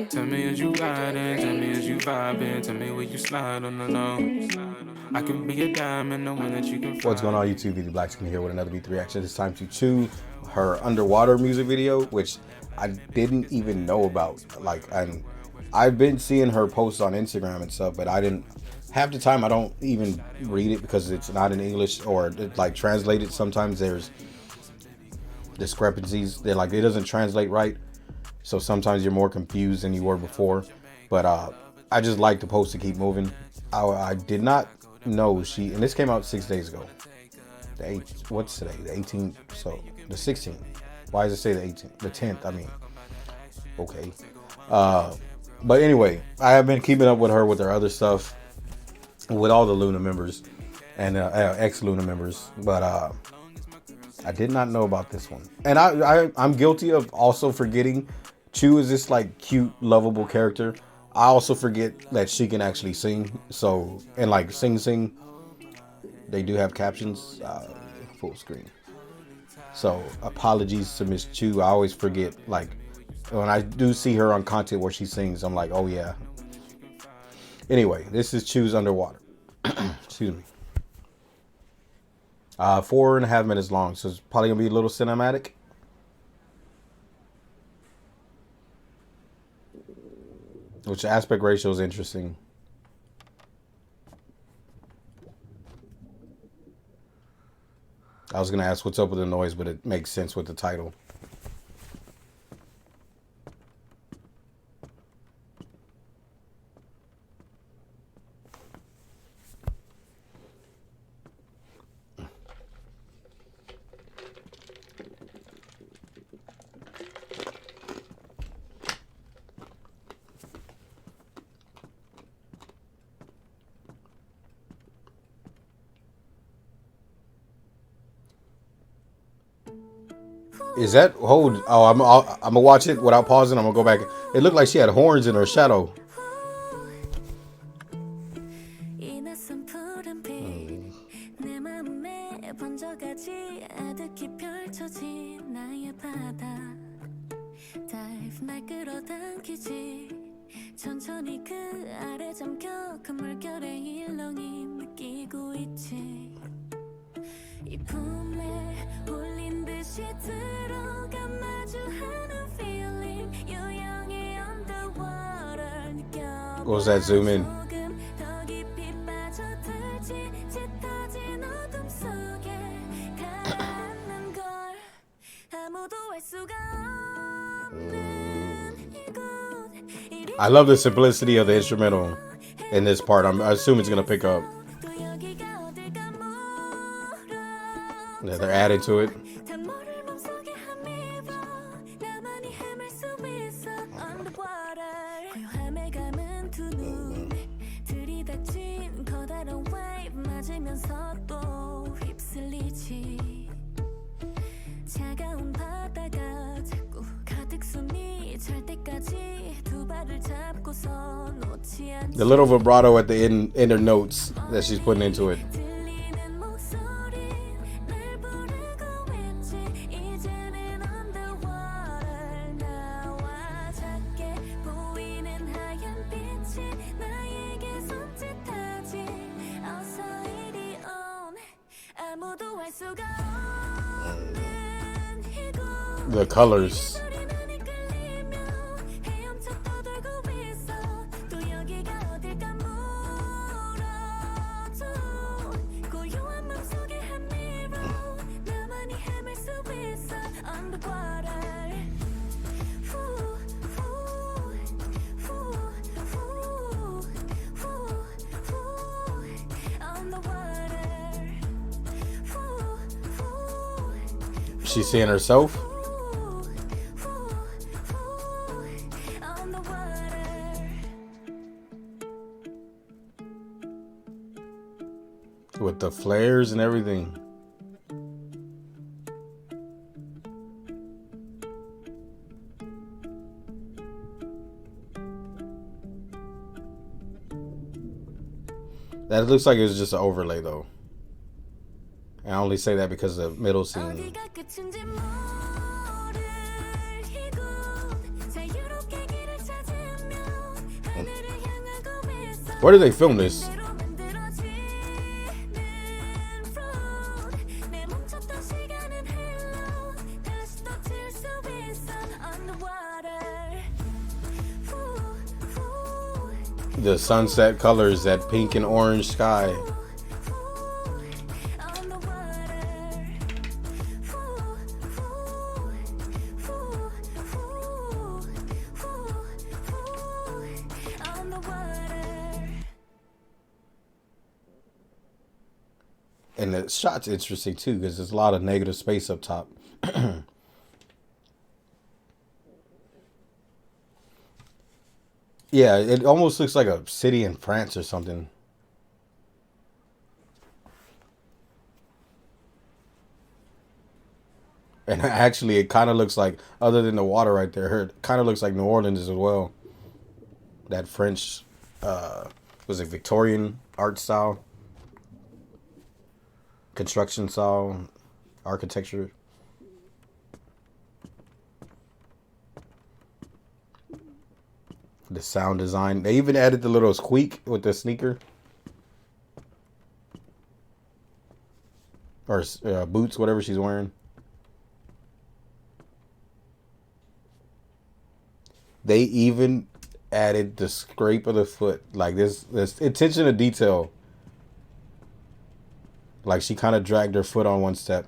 Tell me is you gliding, tell me is you vibing, tell me where you slide on the low. I can be a diamond, the one that you can. What's going on, YouTube? VD Black Screen here with another V3 reaction. It's time to CHUU, her underwater music video, which I didn't even know about. I've been seeing her posts on Instagram and stuff, but I didn't. Half the time I don't even read it because it's not in English or like translated. Sometimes there's discrepancies. They're like, it doesn't translate right. So sometimes you're more confused than you were before. But I just like the post to keep moving. I did not know and this came out 6 days ago. What's today? The 18th, so the 16th. Why does it say the 18th? The 10th, I mean. Okay. But anyway, I have been keeping up with her with her other stuff, with all the Luna members and ex-Luna members. But I did not know about this one. And I'm guilty of also forgetting CHUU is this like cute, lovable character. I also forget that she can actually sing. So, and like sing, they do have captions, full screen. So apologies to Miss CHUU. I always forget, like when I do see her on content where she sings, I'm like, oh yeah. Anyway, this is CHUU's Underwater. Excuse me. 4.5 minutes long, so it's probably gonna be a little cinematic. Which aspect ratio is interesting. I was gonna ask what's up with the noise, but it makes sense with the title. Is that hold? Oh, I'm gonna watch it without pausing. I'm gonna go back. It looked like she had horns in her shadow. What was that? Zoom in. I love the simplicity of the instrumental in this part. I assume it's gonna pick up. Yeah, they're adding to it. The little vibrato at the inner notes that she's putting into it. The colors. She's seeing herself. With the flares and everything. That looks like it was just an overlay though. And I only say that because of the middle scene. Where did they film this? The sunset colors, that pink and orange sky. And the shot's interesting too because there's a lot of negative space up top. Yeah, it almost looks like a city in France or something. And actually, it kind of looks like, other than the water right there, it kind of looks like New Orleans as well. That French, was it Victorian art style? Construction style, architecture. The sound design. They even added the little squeak with the sneaker. Or boots, whatever she's wearing. They even added the scrape of the foot. Like this attention to detail. Like she kind of dragged her foot on one step.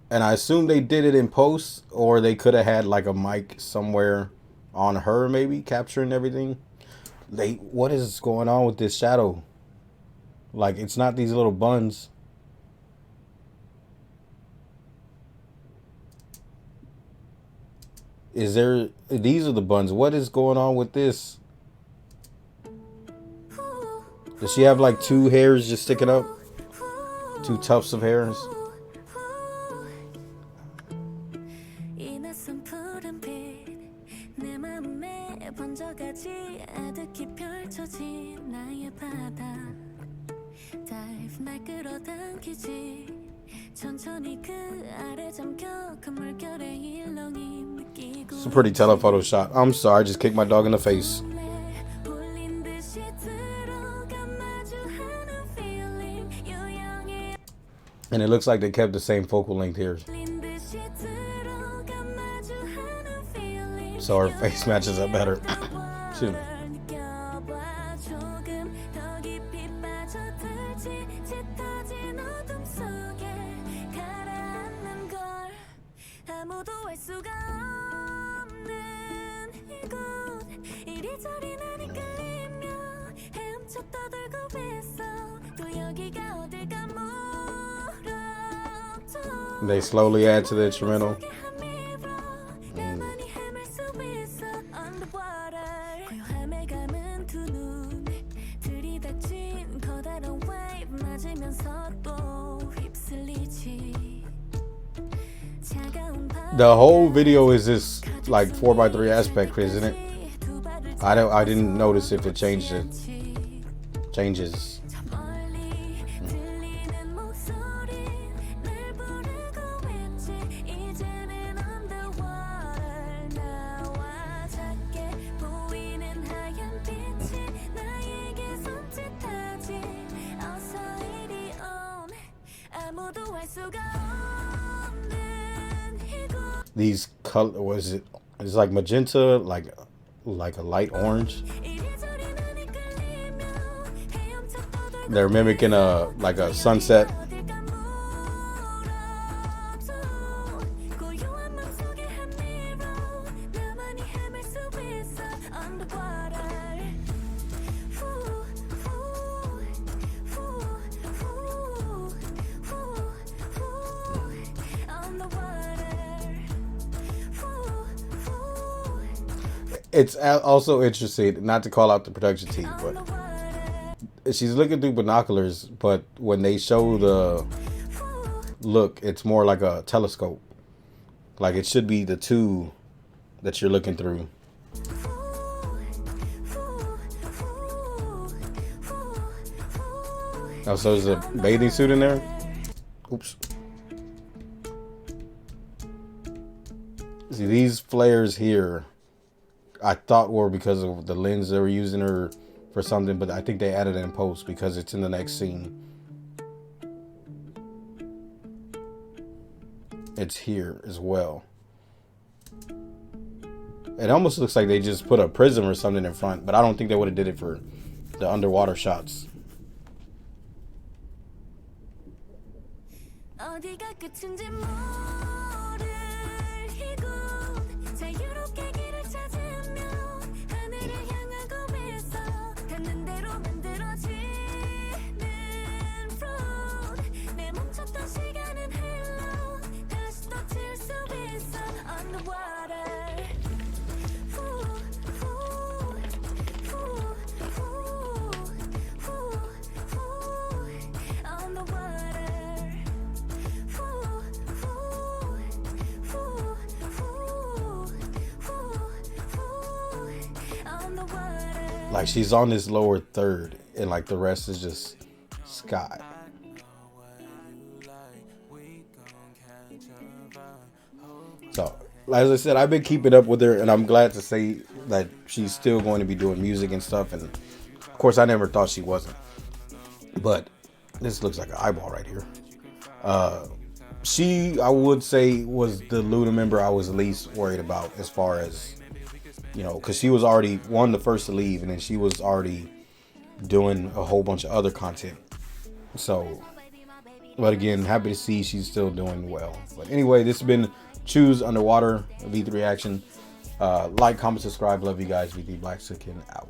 And I assume they did it in post, or they could have had like a mic somewhere on her, maybe capturing everything. What is going on with this shadow? Like, it's not these little buns. These are the buns. What is going on with this? Does she have like two hairs just sticking up? Two tufts of hairs? It's a pretty telephoto shot. I'm sorry, I just kicked my dog in the face. And it looks like they kept the same focal length here. So her face matches up better. Excuse me. They slowly add to the instrumental. The whole video is this like 4:3 aspect, isn't it? I didn't notice if it changes. These color, was it? It's like magenta, like a light orange. They're mimicking like a sunset. It's also interesting, not to call out the production team, but she's looking through binoculars, but when they show the look, it's more like a telescope. Like it should be the two that you're looking through. Oh, so there's a bathing suit in there? Oops. See, these flares here, I thought were because of the lens they were using her for something, but I think they added it in post because it's in the next scene. It's here as well. It almost looks like they just put a prism or something in front, but I don't think they would have did it for the underwater shots. Like she's on this lower third and like the rest is just sky. So, as I said, I've been keeping up with her and I'm glad to say that she's still going to be doing music and stuff. And of course, I never thought she wasn't. But this looks like an eyeball right here. She, I would say, was the Luda member I was least worried about as far as, you know, because she was already the first to leave, and then she was already doing a whole bunch of other content. So, but again, happy to see she's still doing well. But anyway, this has been CHUU's Underwater V3 reaction. Like, comment, subscribe. Love you guys. V3 Black Chicken out.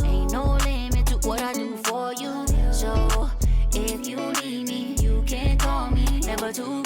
Ain't no limit to what I do for you. So if you need me, you can call me. Never too